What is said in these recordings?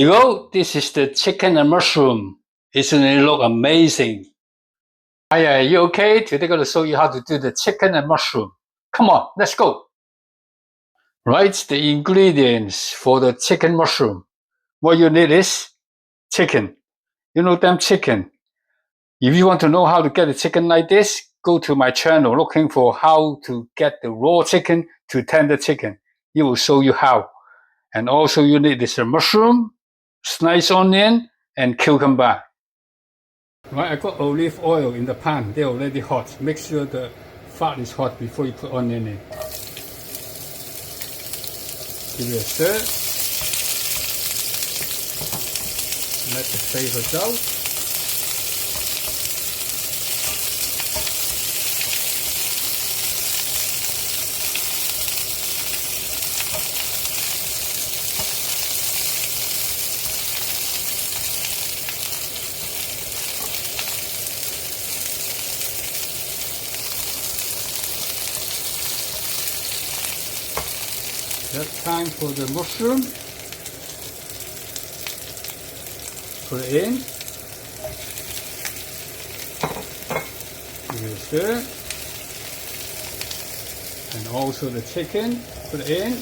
You go, this is the chicken and mushroom. Isn't it look amazing? Hiya, you okay? Today I'm going to show you how to do the chicken and mushroom. Come on, let's go. Right, the ingredients for the chicken mushroom. What you need is chicken. You know them chicken. If you want to know how to get a chicken like this, go to my channel looking for how to get the raw chicken to tender chicken. It will show you how. And also you need this mushroom, sliced onion, and cucumber. Right, I got olive oil in the pan. They're already hot. Make sure the fat is hot before you put onion in. Give it a stir. Let the flavors out. That's time for the mushroom. Put it in. Give it a stir. And also the chicken. Put it in.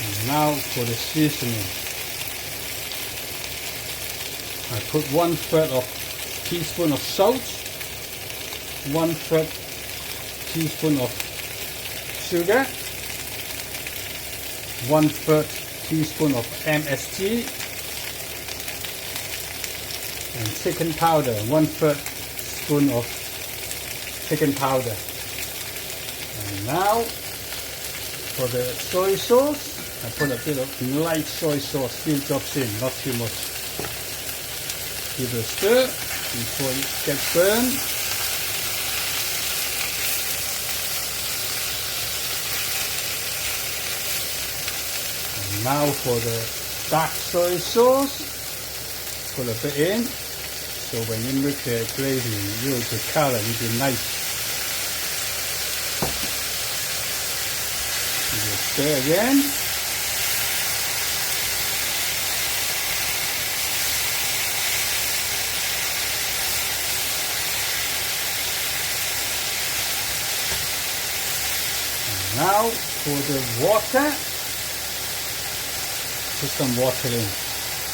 And now for the seasoning. I put 1/3 of teaspoon of salt, 1/3 teaspoon of sugar, 1/3 teaspoon of MSG, and chicken powder, 1/3 spoon of chicken powder. And now for the soy sauce, I put a bit of light soy sauce, few drops in, not too much. Give it a stir before it gets burned. And now for the dark soy sauce, put a bit in, so when you make the gravy, the color will be nice. Give it a stir again. Now for the water, put some water in.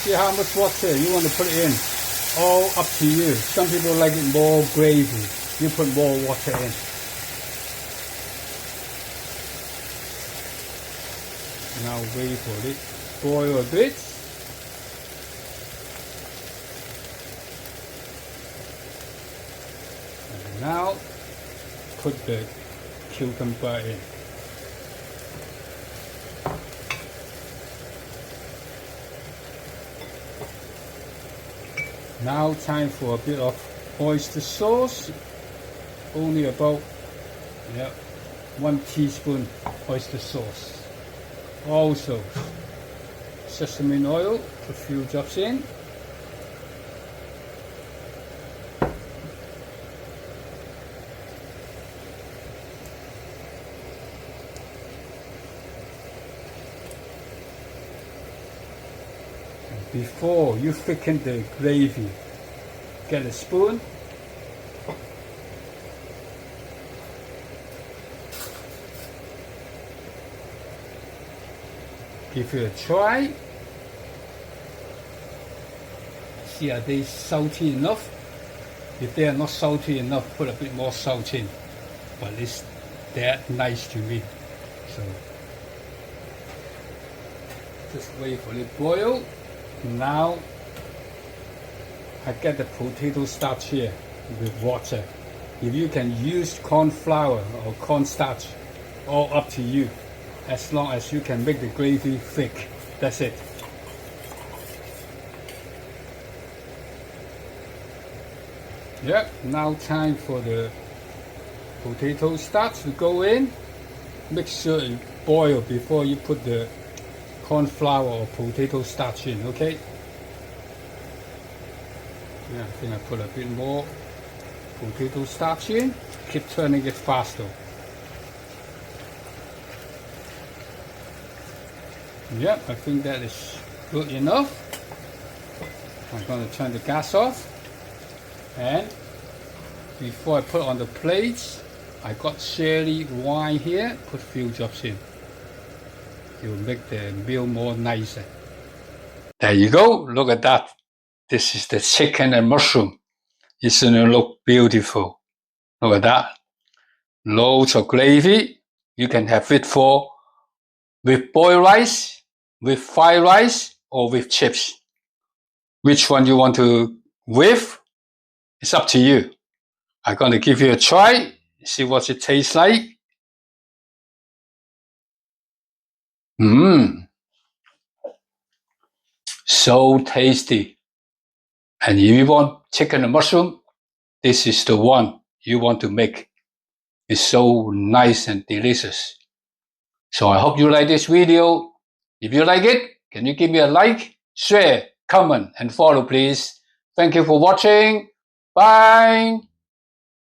See how much water you want to put it in. All up to you. Some people like it more gravy. You put more water in. Now wait for it. Boil a bit. And now put the cucumber in. Now time for a bit of oyster sauce, only about 1 teaspoon oyster sauce. Also sesame oil, a few drops in. Before you thicken the gravy, get a spoon, give it a try. See, are they salty enough? If they are not salty enough, put a bit more salt in. But it's that nice to me. So just wait for it to boil. Now I get the potato starch here with water. If you can use corn flour or cornstarch, all up to you. As long as you can make the gravy thick, that's it. Yep, now time for the potato starch to go in. Make sure it boil before you put the corn flour or potato starch in, okay? Yeah, I think I put a bit more. Potato starch in. Keep turning it faster. Yep, I think that is good enough. I'm going to turn the gas off. And before I put on the plates, I got sherry wine here. Put a few drops in. It will make the meal more nicer. There you go. Look at that. This is the chicken and mushroom. Isn't it look beautiful? Look at that. Loads of gravy. You can have it with boiled rice, with fried rice, or with chips. Which one you want to with? It's up to you. I'm going to give you a try. See what it tastes like. So tasty. And if you want chicken and mushroom, this is the one you want to make. It's so nice and delicious. So I hope you like this video. If you like it, can you give me a like, share, comment, and follow, please? Thank you for watching. Bye.